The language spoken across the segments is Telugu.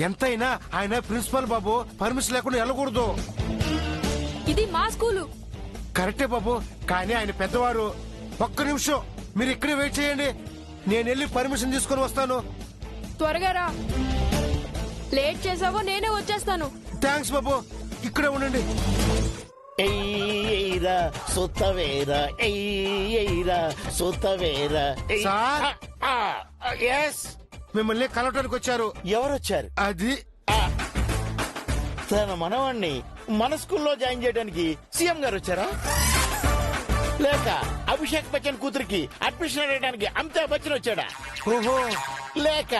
ఎంతైనా ఆయన ప్రిన్సిపల్ బాబు, పర్మిషన్ లేకుండా వెళ్ళకూడదు. ఇది మా స్కూలు. కరెక్టే బాబు, కానీ ఆయన పెద్దవారు. ఒక్క నిమిషం మీరు ఇక్కడే వెయిట్ చేయండి, నేను వెళ్ళి పర్మిషన్ తీసుకొని వస్తాను. త్వరగా రా, లేట్ చేసావో నేనే వచ్చేస్తాను. థ్యాంక్స్ బాబు, ఇక్కడే ఉండండి. ఎయ్యరా సుత్తవేరా, ఎయ్యరా సుత్తవేరా. సార్, ఎస్, మిమ్మల్ని కలవటానికి వచ్చారు. ఎవరొచ్చారు? అది తన మనవాణ్ణి మన స్కూల్లో జాయిన్ చేయడానికి సీఎం గారు వచ్చారా? లేక అభిషేక్ బచ్చన్ కూతురికి అడ్మిషన్ అడగడానికి అమితాబ్ బచ్చన్ వచ్చాడా? ఓహో, లేక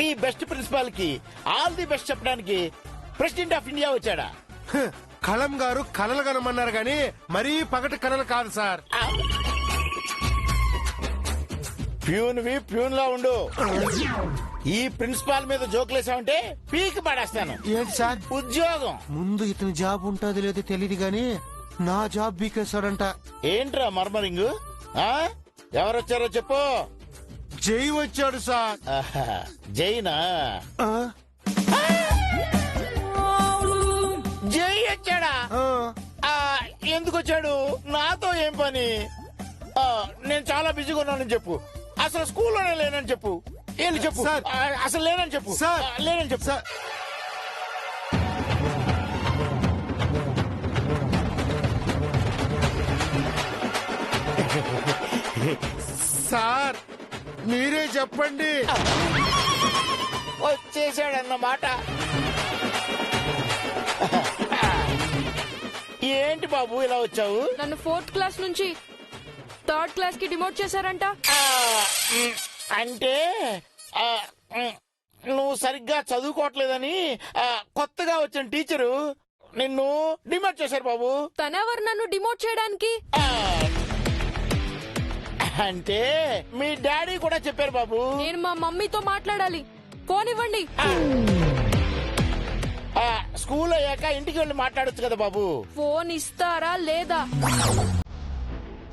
ఈ బెస్ట్ ప్రిన్సిపాల్ కి ఆల్ ది బెస్ట్ చెప్పడానికి ప్రెసిడెంట్ ఆఫ్ ఇండియా వచ్చాడా? కలం గారు కలలు కనమన్నారు గాని మరీ పగటి కలలు కాదు సార్. ప్యూన్ లా ఉండు. ఈ ప్రిన్సిపాల్ మీద జోకులేసామంటే పీకి పడేస్తాను. ఏంటి సార్? ఉద్యోగం. ముందు ఇతని జాబ్ ఉంటుందో లేదో తెలియదు గాని నా జాబ్ బీకేశాడంట. ఏంట్రా మర్మరింగ్? ఎవరొచ్చారో చెప్పు. జై వచ్చాడు సార్. జైనా? ఆ, జై వచ్చాడా? ఆ, ఎందుకు వచ్చాడు? నాతో ఏం పని? నేను చాలా బిజీగా ఉన్నానని చెప్పు. అసలు స్కూల్లోనే లేనని చెప్పు. వెళ్ళి చెప్పు. సార్. అసలు లేనని చెప్పు. సార్. లేనని చెప్పు. సార్, సార్ మీరే చెప్పండి. వచ్చేసాడన్నమాట. ఏంటి బాబు ఇలా వచ్చావు? నన్ను 4th క్లాస్ నుంచి 3rd క్లాస్ కి డిమోట్ చేశారంట. అంటే నువ్వు సరిగ్గా చదువుకోవట్లేదని కొత్తగా వచ్చిన టీచరు నిన్ను డిమోట్ చేశారు బాబు. తనెవరు నన్ను డిమోట్ చేయడానికి? అంటే మీ డాడీ కూడా చెప్పారు బాబు. నేను మా మమ్మీతో మాట్లాడాలి. ఫోన్ ఇవ్వండి. స్కూల్ అయ్యాక ఇంటికి వెళ్ళి మాట్లాడొచ్చు కదా బాబు. ఫోన్ ఇస్తారా లేదా?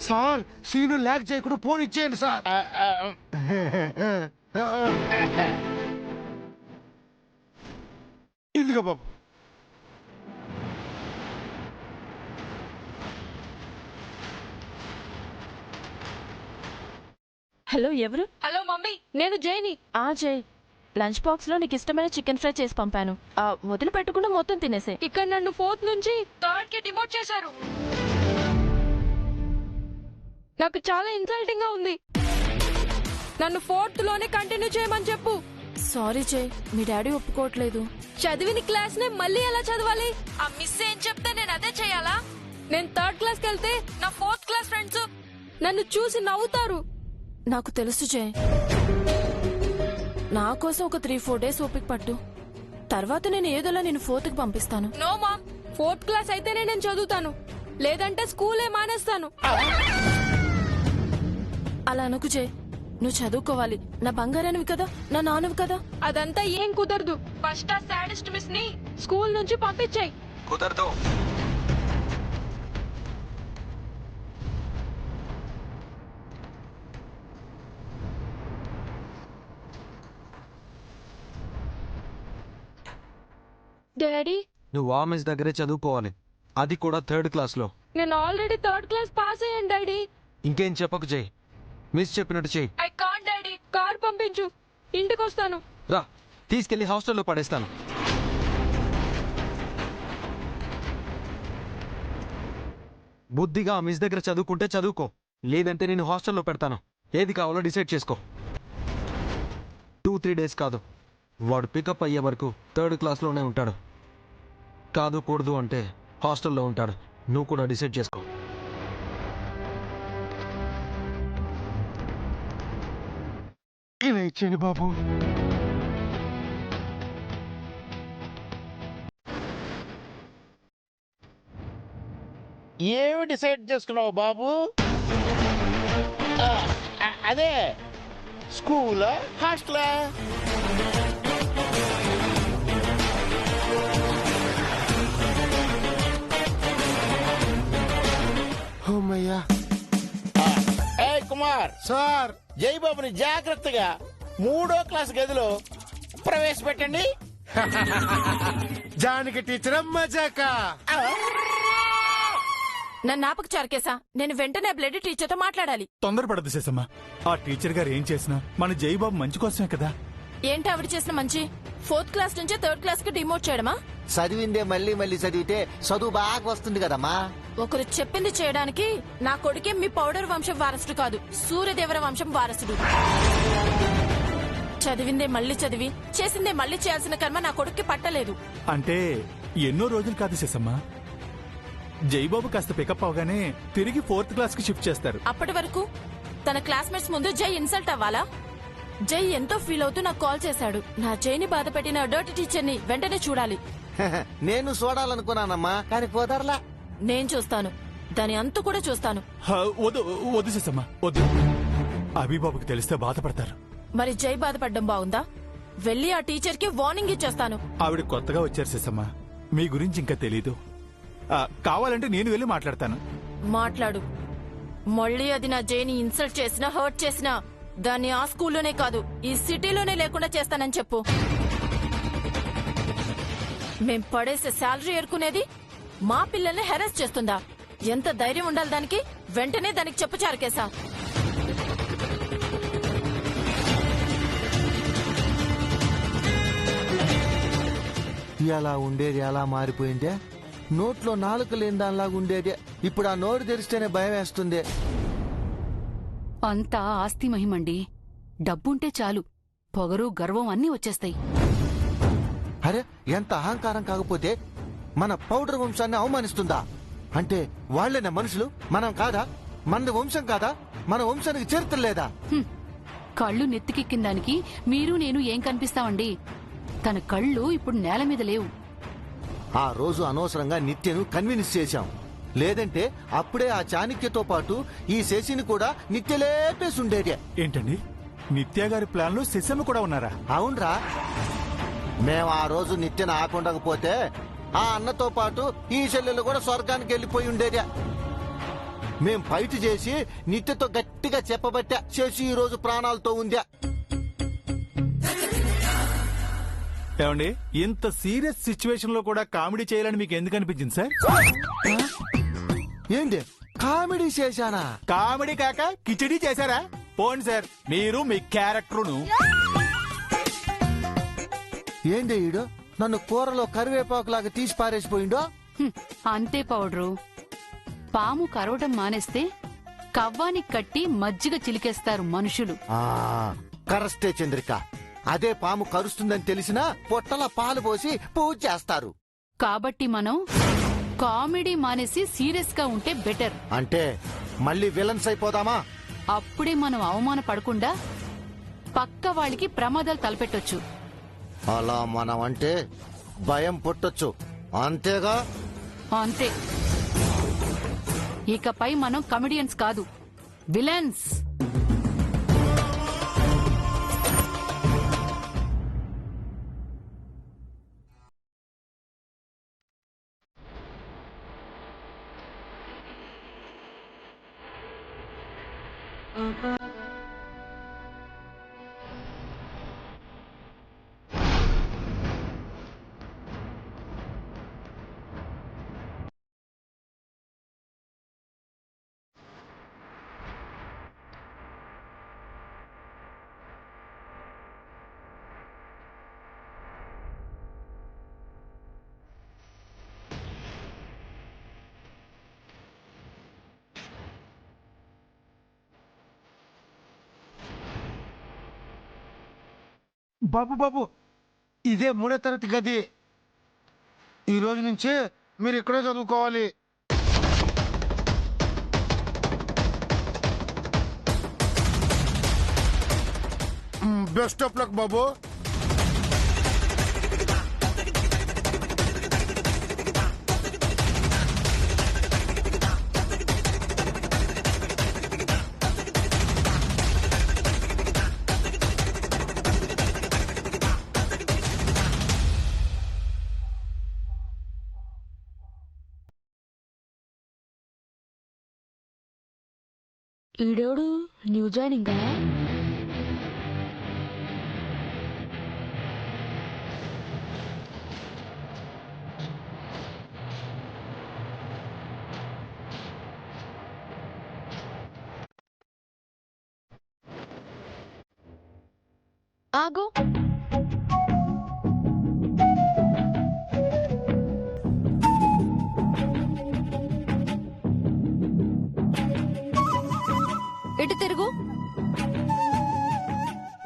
సార్, సీను ల్యాక్ చేయకుండా ఫోన్ ఇచ్చేయండి సార్. ఇదిగో బాబు. హలో, ఎవరు? హలో మమ్మీ, నేను జైని. జై, లంచ్ బాక్స్ లో నీకు ఇష్టమైన చికెన్ ఫ్రై చేసి పంపాను. వదిలి పెట్టకుండా మొత్తం తినేసే. ఇక్కడ నన్ను 4th నుంచి 3rd కి డిమోట్ చేశారు. నాకు చాలా ఇన్సల్టింగ్ గా ఉంది. నన్ను 4th లోనే కంటిన్యూ చేయమని చెప్పు. సారీ జై, మీ డాడీ ఒప్పుకోవట్లేదు. చదివిన క్లాస్ నే మళ్ళీ ఎలా చదవాలి? ఆ మిస్ ఏం చెప్తే నేను అదే చేయాలా? నేను 3rd క్లాస్ కి వెళ్తే నా 4th క్లాస్ ఫ్రెండ్స్ నన్ను చూసి నవ్వుతారు. నాకు తెలుసు జై, నా కోసం ఒక 3-4 డేస్ ఓపిక పట్టు. తర్వాత నేను ఏదోలా నేను 4th కి పంపిస్తాను. నో మామ్, 4th క్లాస్ అయితేనే నేను చదువుతాను, లేదంటే స్కూలే మానేస్తాను. అలా అనుకు జై, నువ్వు చదువుకోవాలి. నా బంగారానివి కదా, నా నాన్నవి కదా. అదంతా ఏం కుదరదు. ఫస్ట్ ఆ సాడెస్ట్ మిస్ ని స్కూల్ నుంచి పంపించాయి. కుదరదు. డాడీ, నువ్వు ఆ మిస్ దగ్గరే చదువుకోవాలి, అది కూడా 3rd క్లాస్లో. నేను ఆల్రెడీ 3rd క్లాస్ పాస్ అయ్యాను డాడీ. ఇంకేం చెప్పకు జై, మిస్ చెప్పినట్టు చెయ్యి. I can't daddy. కార్ పంపించు, ఇంటికి వస్తాను. రా, తీసుకెళ్లి హాస్టల్లో పడేస్తాను. బుద్ధిగా ఆ మిస్ దగ్గర చదువుకుంటే చదువుకో, లేదంటే నేను హాస్టల్లో పెడతాను. ఏది కావాలో డిసైడ్ చేసుకో. 2-3 డేస్ కాదు, వాడు పికప్ అయ్యే వరకు 3rd క్లాస్లోనే ఉంటాడు. కాదు కూడదు అంటే హాస్టల్లో ఉంటాడు. నువ్వు కూడా డిసైడ్ చేసుకో. ఇలా ఇచ్చేయండి బాబు. ఏమి డిసైడ్ చేసుకున్నావు బాబు? అదే స్కూలా హాస్టలా? అమ్మయ్యా. ఏ కుమార్, సార్, జైబాబుని జాగ్రత్తగా 3వ క్లాస్ గదిలో ప్రవేశపెట్టండి. జానకి టీచర్ మజాకా. నన్ను ఆపక చారుకేసా, నేను వెంటనే బ్లడ్ టీచర్తో మాట్లాడాలి. తొందరపడదు శేషమ్మ. ఆ టీచర్ గారు ఏం చేసినా మన జైబాబు మంచి కోసమే కదా. ఏంటి ఆవిడ చేసిన మంచి? 4th క్లాస్ నుంచి 3rd క్లాస్ కి డిమోట్ చేయడమా? చదివిందే మళ్ళీ మళ్ళీ చదివితే చదువు బాగా వస్తుంది కదమ్మా. ఒకరు చెప్పింది చేయడానికి నా కొడుకే మీ పౌడర్ వంశం వారసుడు కాదు, సూర్యదేవర వంశం వారసుడు. చదివిందే మళ్ళీ చదివి చేసిందే మళ్ళీ చేయాల్సిన కర్మ నా కొడుక్కి పట్టలేదు. అంటే ఎన్నో రోజులు కాదు శేషమ్మ. జైబాబు కాస్త పికప్ అవగానే తిరిగి 4th క్లాస్ కి షిఫ్ట్ చేస్తారు. అప్పటి వరకు తన క్లాస్మేట్స్ ముందు జై ఇన్సల్ట్ అవ్వాలా? జై ఎంతో ఫీల్ అవుతూ నాకు కాల్ చేశాడు. నా జైని బాధ పెట్టిన డర్టీ టీచర్ ని వెంటనే చూడాలి. నేను చూడాలనుకున్నానమ్మా, కానీ కుదరలా. నేను చూస్తాను, దాని అంతు కూడా చూస్తాను. వద్దు వద్దు శేషమ్మ, వద్దు. అభిబాబుకి తెలిస్తే బాధపడతారు. మరి జై బాధపడ్డం బాగుందా? వెళ్ళి ఆ టీచర్ కి వార్నింగ్ ఇచ్చేస్తాను. ఆవిడ కొత్తగా వచ్చారు శేషమ్మ, మీ గురించి ఇంకా తెలీదు. కావాలంటే నేను వెళ్ళి మాట్లాడతాను. మాట్లాడు. మళ్ళీ అది నా జైని ఇన్సల్ట్ చేసినా హర్ట్ చేసినా దాన్ని ఆ స్కూల్లోనే కాదు ఈ సిటీలోనే లేకుండా చేస్తానని చెప్పు. మేం పడేసే శాలరీ ఏరుకునేది మా పిల్లల్ని హెరాస్ చేస్తుందా? ఎంత ధైర్యం ఉండాలి దానికి? వెంటనే దానికి చెప్పు చారుకేసా. ఎలా ఉండేది ఎలా మారిపోయిందే. నోట్లో నాలుక లేని దానిలాగా ఉండేదే. ఇప్పుడు ఆ నోరు తెరిస్తేనే భయం వేస్తుంది. అంతా ఆస్తి మహిమండి. డబ్బుంటే చాలు, పొగరు గర్వం అన్నీ వచ్చేస్తాయి. అరే, ఎంత అహంకారం కాకపోతే మన పౌడర్ వంశాన్ని అవమానిస్తుందా? అంటే వాళ్లేనా మనుషులు, మనం కాదా? మనది వంశం కాదా? మన వంశానికి చరిత్ర లేదా? కళ్ళు నెత్తికెక్కిన దానికి మీరు నేను ఏం కనిపిస్తామండి? తన కళ్ళు ఇప్పుడు నేల మీద లేవు. ఆ రోజు అనవసరంగా నిత్యను కన్విన్స్ చేశాం. లేదంటే అప్పుడే ఆ చాణక్యతో పాటు ఈ శశిని కూడా నిత్య లేపేసి ఉండేదే. ఏంటండి, నిత్య గారి ప్లాన్ లో శశమ్మ కూడా ఉన్నారా? అవునరా, మేము ఆ రోజు నిత్యను ఆకుండకపోతే ఆ అన్నతో పాటు ఈ చెల్లెలు కూడా స్వర్గానికి వెళ్లిపోయి ఉండేదే. మేం ఫైట్ చేసి నిత్యతో గట్టిగా చెప్పబట్టా శశి ఈ రోజు ప్రాణాలతో ఉందా. ఏమండి, ఇంత సీరియస్ సిచ్యువేషన్ లో కూడా కామెడీ చేయాలని మీకు ఎందుకు అనిపించింది సార్? ఏంటి కామెడీ చేశానా? కామెడీ కాక కిచడీ చేశారా? పోండి సార్, మీరు మీ క్యారెక్టర్ను. ఏంటి ఈడు నన్ను కూరలో కరివేపాకులాగా తీసి పారేసిపోయిండో? అంతే పౌడరు. పాము కరవటం మానేస్తే కవ్వానికి కట్టి మజ్జిగ చిలికేస్తారు మనుషులు. కరెస్టే చంద్రిక. అదే పాము కరుస్తుందని తెలిసినా పొట్టల పాలు పోసి పూజ చేస్తారు. కాబట్టి మనం కామెడీ మానేసి సీరియస్ గా ఉంటే బెటర్. అంటే మళ్ళీ విలన్స్ అయిపోదామా? అప్పుడే మనం అవమాన పడకుండా పక్క వాళ్ళకి ప్రమాదాలు తలపెట్టొచ్చు. అలా మనం అంటే భయం పుట్టొచ్చు, అంతేగా? అంతే. ఇకపై మనం కమెడియన్స్ కాదు, విలన్స్. బాబు బాబు, ఇదే 3వ తరగతి గది. ఈ రోజు నుంచే మీరు ఇక్కడే చదువుకోవాలి. బెస్ట్ ఆఫ్ లక్ బాబు. ఈడేవుడు న్యూ జాయినింగ్. ఆగు. ఇటు తిరుగు.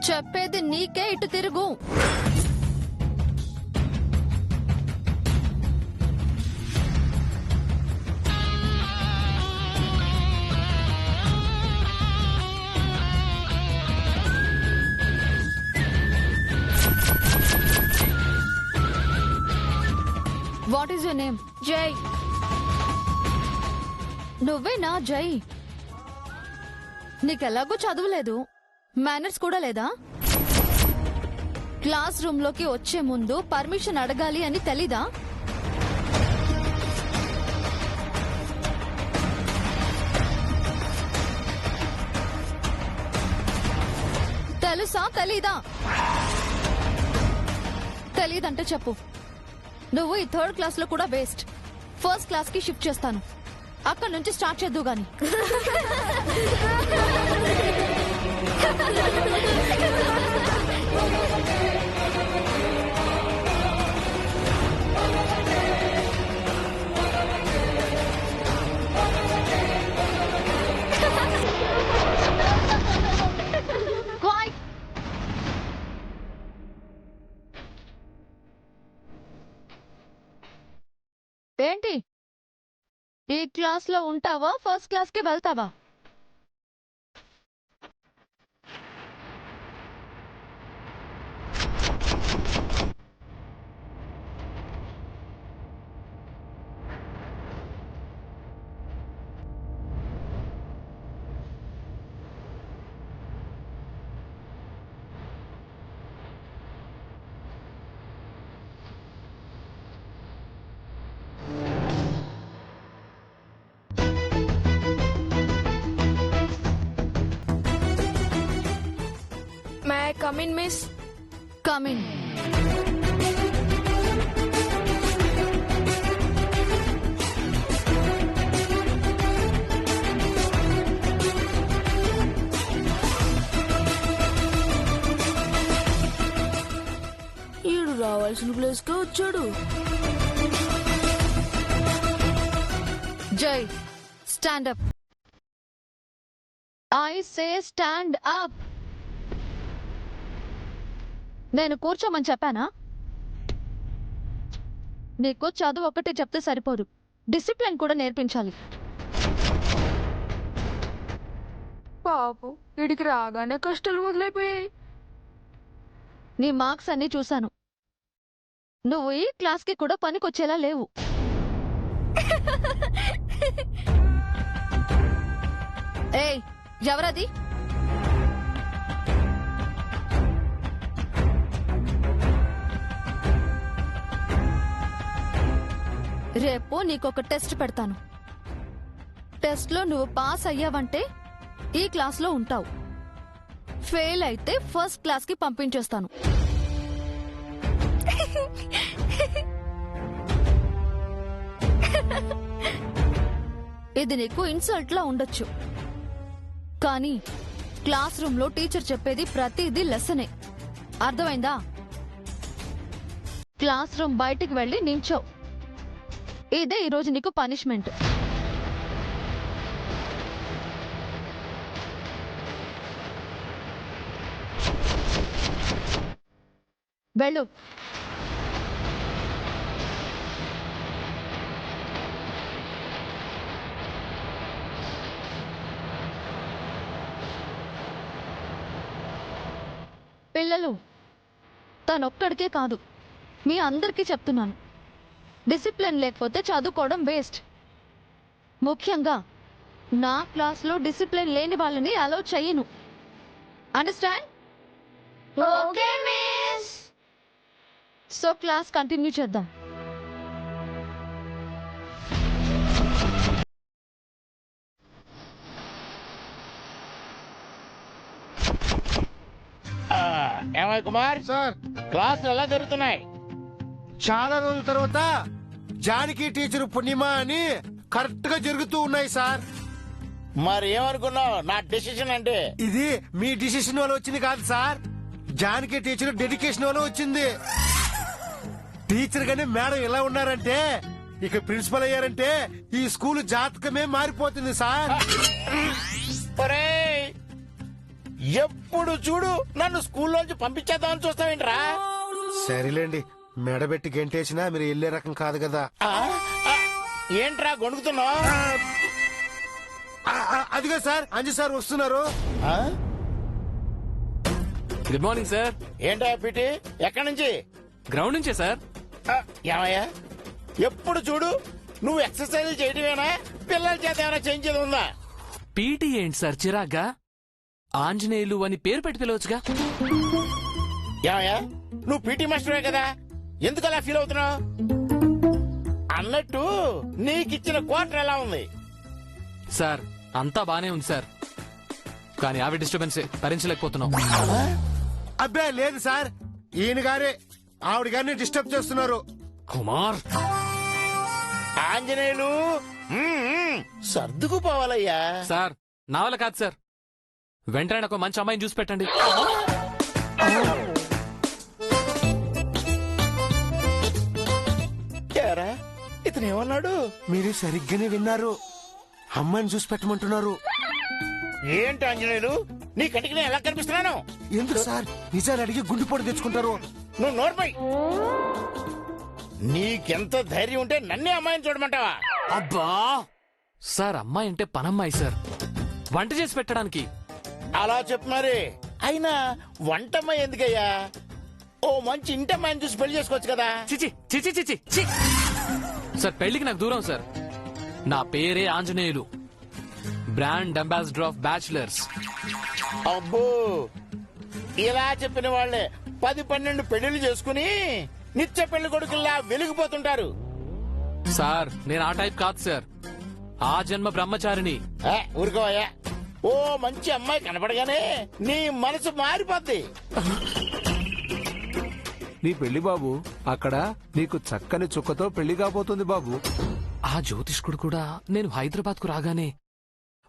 చెప్పేది నీకే, ఇటు తిరుగు. What is your name? Jai. నువ్వేనా జై? నీకెలాగూ చదువులేదు, మేనర్స్ కూడా లేదా? క్లాస్ రూమ్ లోకి వచ్చే ముందు పర్మిషన్ అడగాలి అని తెలీదా? తెలుసా తెలీదా? తెలీదంటే చెప్పు. నువ్వు ఈ 3rd క్లాస్ లో కూడా వేస్ట్. 1st క్లాస్ కి షిఫ్ట్ చేస్తాను. అక్కడ నుంచి స్టార్ట్ చేద్దు గాని. ఏంటి, ఈ క్లాస్ లో ఉంటావా, 1st క్లాస్ కి వెళ్తావా? May I come in miss? Come in. ఈడు రావాల్సిన ప్లేస్ కి వచ్చాడు. జై, stand up. I say stand up. నేను కూర్చోమని చెప్పానా? నీకు చదువు ఒకటే చెప్తే సరిపోదు, డిసిప్లిన్ కూడా నేర్పించాలి. పాపు, వీడికి రాగానే కష్టాలు మొదలైపోయాయి. నీ మార్క్స్ అన్ని చూశాను. నువ్వు ఈ క్లాస్ కి కూడా పనికొచ్చేలా లేవు. ఏయ్, ఎవరది? రేపు నీకొక టెస్ట్ పెడతాను. టెస్ట్ లో నువ్వు పాస్ అయ్యావంటే ఈ క్లాస్ లో ఉంటావు. ఫెయిల్ అయితే 1st క్లాస్ కి పంపించేస్తాను. ఇది నీకు ఇన్సల్ట్ లా ఉండొచ్చు, కానీ క్లాస్ రూమ్ లో టీచర్ చెప్పేది ప్రతిదీ లెసనే. అర్థమైందా? క్లాస్ రూమ్ బయటికి వెళ్ళి నించో. ఇదే ఈరోజు నీకు పనిష్మెంట్. వెళ్ళు. పిల్లలు, తనొక్కడికే కాదు, మీ అందరికీ చెప్తున్నాను, డిసిప్లిన్ లేకపోతే చదువుకోవడం వేస్ట్. ముఖ్యంగా నా క్లాస్లో డిసిప్లిన్ లేని వాళ్ళని అలౌ చెయ్యను. Understand? Okay miss. So class continue చేద్దాం. ఏమయ్య కుమార్, సార్, క్లాసులు ఎలా జరుగుతున్నాయి? చాలా రోజుల తర్వాత జానకి టీచర్ పుణ్యమా అని కరెక్ట్ గా జరుగుతూ ఉన్నాయి సార్. మరి ఏమనుకున్నావు నా డెసిషన్ అంటే? ఇది మీ డిసిషన్ వల్ల వచ్చింది కాదు సార్, జానకి టీచర్ డెడికేషన్ వల్ల వచ్చింది. టీచర్ గానే మేడం ఎలా ఉన్నారంటే ఇక ప్రిన్సిపల్ అయ్యారంటే ఈ స్కూల్ జాతకమే మారిపోతుంది సార్. ఒరేయ్, ఎప్పుడు చూడు నన్ను స్కూల్లోంచి పంపించేద్దామని చూస్తావేంట్రా? సరేలేండి, మెడబెట్టి గెంటేసినా మీరు వెళ్ళే రకం కాదు కదా. ఆ, ఆ, ఏంట్రా గొణుకుతున్నావు? అదిగో సార్, అంజు సార్ వస్తున్నారు. Good morning sir. ఏంటా పిటి, ఎక్కడి నుంచి? గ్రౌండ్ నుంచే సార్. ఏమయ్యా, ఎప్పుడు చూడు నువ్వు ఎక్సర్సైజ్ చేయడమేనా? పిల్లల చేత ఏమైనా చేయించేది ఉందా? పీటీ ఏంటి సార్ చిరాగ్గా? ఆంజనేయులు అని పేరు పెట్టి పిలవచ్చుగా. ఏమయ్యా, నువ్వు పీటీ మాస్టరే కదా, ఎందుకు అలా ఫీల్ అవుతున్నావు? అన్నట్టు నీకిచ్చిన క్వార్టర్ ఎలా ఉంది? సార్ అంతా బానే ఉంది సార్, కానీ ఆవిడ డిస్టర్బెన్సే భరించలేకపోతున్నాం. అబ్బే లేదు సార్, ఈయన గారే ఆవిడ గారిని డిస్టర్బ్ చేస్తున్నారు. కుమార్, ఆంజనేయులు సర్దుకుపోవాలయ్యా. సార్ నా వల్ల కాదు సార్, వెంటనే ఒక మంచి అమ్మాయిని చూసి పెట్టండి. ఏరా, ఇతను ఏమన్నాడు? మీరు సరిగ్గానే విన్నారు, అమ్మాయిని చూసి పెట్టమంటున్నారు. ఏంటి ఆంజనేయులు, నీ కంటికి నేను ఎలా కనిపిస్తున్నాను? ఎందుకు సార్ నిజాలు అడిగి గుండెపోటు తెచ్చుకుంటారు? నువ్వు నోర్పై. నీకెంత ధైర్యం ఉంటే నన్నే అమ్మాయిని చూడమంటావా? అబ్బా సార్, అమ్మాయి అంటే పనమ్మాయి సార్, వంట చేసి పెట్టడానికి. అలా చెప్పు మరి. అయినా వంటమ్మాయి ఎందుకయ్యా? ఓ మంచి ఇంటమ్మాయిని చూసి పెళ్లి చేసుకోవచ్చు కదా. చిచి చిచి చిచి చి. సార్ పెళ్లికి నాకు దూరం సార్. నా పేరే Anjaneyulu, brand ambassador of bachelors. అబ్బో, ఇలా చెప్పిన వాళ్లే 10-12 పెళ్లిళ్ళు చేసుకుని నిత్య పెళ్లి కొడుకుల్లా వెలిగిపోతుంటారు. సార్ నేను ఆ టైప్ కాదు సార్, ఆ జన్మ బ్రహ్మచారిని. ఊరుకోవయ్యా, ఓ మంచి అమ్మాయి కనపడగానే నీ మనసు మారిపోద్ది. నీ పెళ్లి బాబు అక్కడ నీకు చక్కని చుక్కతో పెళ్లి కాబోతుంది బాబు. ఆ జ్యోతిష్కుడు కూడా నేను హైదరాబాద్ కు రాగానే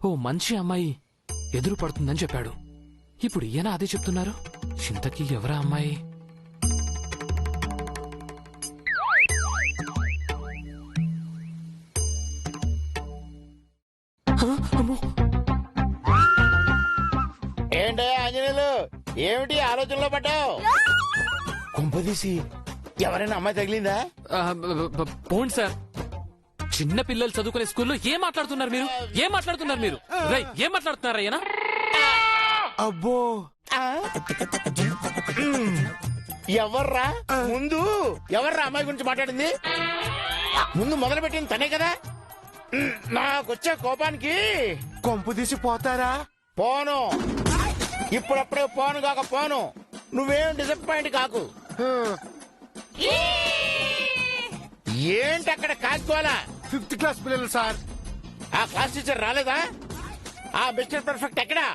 ఓ మంచి అమ్మాయి ఎదురు పడుతుందని చెప్పాడు. ఇప్పుడు ఈయన అదే చెప్తున్నారు. చింతకి ఎవరా అమ్మాయి? అమ్మో, ఏంటయ్యా ఆంజనేయులు, ఏమిటి ఆలోచనలో పడ్డావు? కుంపదీసి ఎవరైనా అమ్మాయి తగిలిందా? పోండి సార్, చిన్న పిల్లలు చదువుకునే స్కూల్లో ఏం మాట్లాడుతున్నారు మీరు? ఏం మాట్లాడుతున్నారు మీరు? రేయ్, ఏం మాట్లాడుతున్నారు అయ్యనా? అబ్బో, ఎవర్రా ముందు? ఎవర్రా అమ్మాయి గురించి మాట్లాడింది? ముందు మొదలు పెట్టింది తనే కదా. నాకొచ్చే కోపానికి కొంపు తీసి పోతారా? పోను, ఇప్పుడప్పుడే పోను కాక పోను. నువ్వేం డిసప్పాయింట్ కాకు. ఏంటి అక్కడ కాసుకోవాలా? 5th క్లాస్ పిల్లలు సార్. ఆ క్లాస్ టీచర్ రాలేదా? ఆ మిస్టర్ పర్ఫెక్ట్ ఎక్కడా?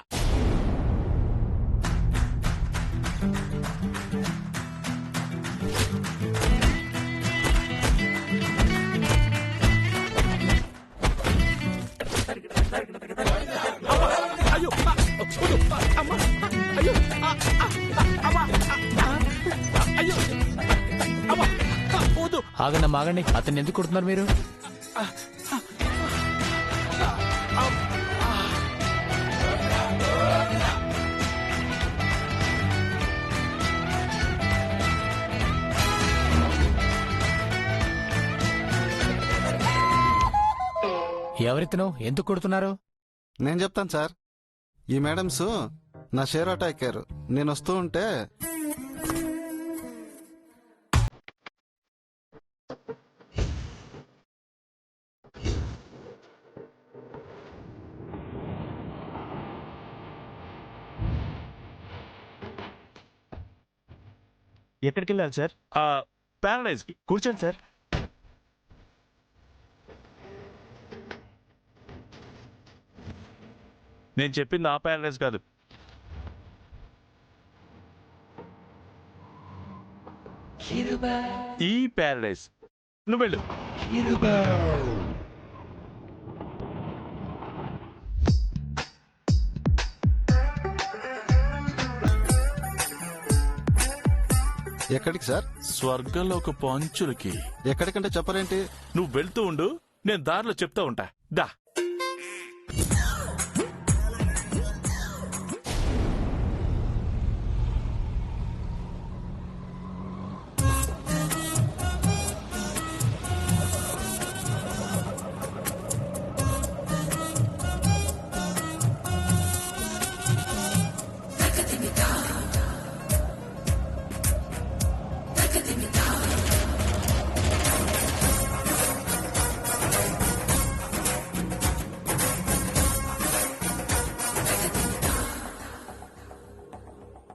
ఆగండి ఆగండి, అతన్ని ఎందుకు కొడుతున్నారు మీరు? ఎవరితను ఎందుకు కొడుతున్నారు? నేను చెప్తాను సార్. ఈ మేడమ్స్ నా షేర్ ఆటో ఎక్కారు. నేను వస్తూ ఉంటే ఎక్కడికి వెళ్ళాలి సార్? ప్యారడైజ్ కూర్చోండి సార్. నేను చెప్పింది ఆ ప్యారడైజ్ కాదు. ఈ ప్యారడైజ్. నువ్వు వెళ్ళు. ఎక్కడికి సార్? స్వర్గంలో ఒక పంచులకి. ఎక్కడికంటే చెప్పరేంటి? నువ్వు వెళ్తూ ఉండు, నేను దారిలో చెప్తా ఉంటా. దా.